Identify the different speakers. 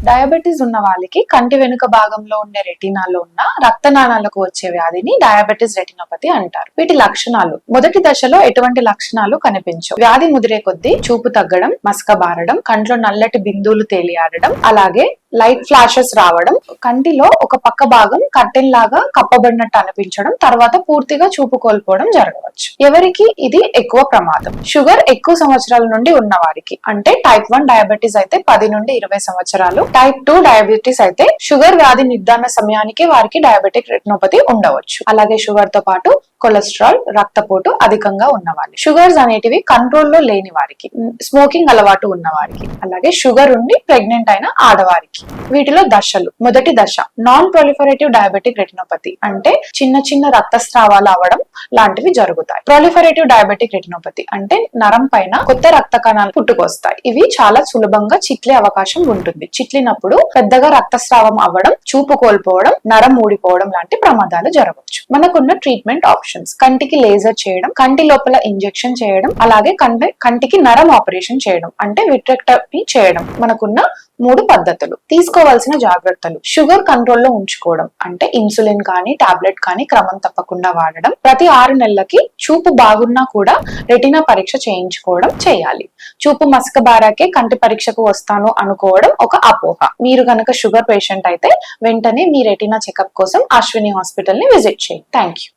Speaker 1: Diabetes ఉన్న వాళ్ళకి కంటి వెనుక భాగంలో ఉండే రెటీనాలో ఉన్న రక్తనాళాలకు వచ్చే వ్యాధిని డయాబెటీస్ రెటినోపతి అంటారు. వీటి లక్షణాలు: మొదటి దశలో ఎటువంటి లక్షణాలు కనిపించవు. వ్యాధి ముదిరే కొద్దీ చూపు తగ్గడం, మసక బారడం, కంట్లో నల్లటి బిందువులు తేలియాడడం, అలాగే లైట్ ఫ్లాషెస్ రావడం, కంటిలో ఒక పక్క భాగం కర్టెన్ లాగా కప్పబడినట్టు అనిపించడం, తర్వాత పూర్తిగా చూపు కోల్పోవడం జరగవచ్చు. ఎవరికి ఇది ఎక్కువ ప్రమాదం? షుగర్ ఎక్కువ సంవత్సరాల నుండి ఉన్న వారికి, అంటే టైప్ 1 డయాబెటీస్ అయితే 10 నుండి 20 సంవత్సరాలు, టైప్ 2 డయాబెటీస్ అయితే షుగర్ వ్యాధి నిర్ధారణ సమయానికి వారికి డయాబెటిక్ రెటినోపతి ఉండవచ్చు. అలాగే షుగర్ తో పాటు కొలెస్ట్రాల్, రక్తపోటు అధికంగా ఉన్నవాళ్ళు, షుగర్స్ అనేటివి కంట్రోల్లో లేని వారికి, స్మోకింగ్ అలవాటు ఉన్న వారికి, అలాగే షుగర్ ఉండి ప్రెగ్నెంట్ అయిన ఆడవారికి. వీటిలో దశలు: మొదటి దశ నాన్ ప్రొలిఫరేటివ్ డయాబెటిక్ రెటినోపతి, అంటే చిన్న చిన్న రక్తస్రావాలు అవడం లాంటివి జరుగుతాయి. ప్రొలిఫరేటివ్ డయాబెటిక్ రెటినోపతి అంటే నరం పైన కొత్త రక్త కణాలు పుట్టుకొస్తాయి. ఇవి చాలా సులభంగా చిట్లే అవకాశం ఉంటుంది. చిట్లినప్పుడు పెద్దగా రక్తస్రావం అవ్వడం, చూపు కోల్పోవడం, నరం ఊడిపోవడం లాంటి ప్రమాదాలు జరగవచ్చు. మనకున్న ట్రీట్మెంట్ ఆప్షన్స్: కంటికి లేజర్ చేయడం, కంటి లోపల ఇంజెక్షన్ చేయడం, అలాగే కంటికి నరం ఆపరేషన్ చేయడం అంటే విట్రెక్టమీ చేయడం. మనకున్న 3 పద్ధతులు. తీసుకోవాల్సిన జాగ్రత్తలు: షుగర్ కంట్రోల్లో ఉంచుకోవడం, అంటే ఇన్సులిన్ కానీ టాబ్లెట్ కానీ క్రమం తప్పకుండా వాడడం. ప్రతి 6 నెలలకి చూపు బాగున్నా కూడా రెటీనా పరీక్ష చేయాలి. చూపు మసక బారాకే కంటి పరీక్షకు వస్తాను అనుకోవడం ఒక అపోహ. మీరు కనుక షుగర్ పేషెంట్ అయితే వెంటనే మీ రెటీనా చెకప్ కోసం అశ్విని హాస్పిటల్ ని విజిట్ చేయండి. Thank you.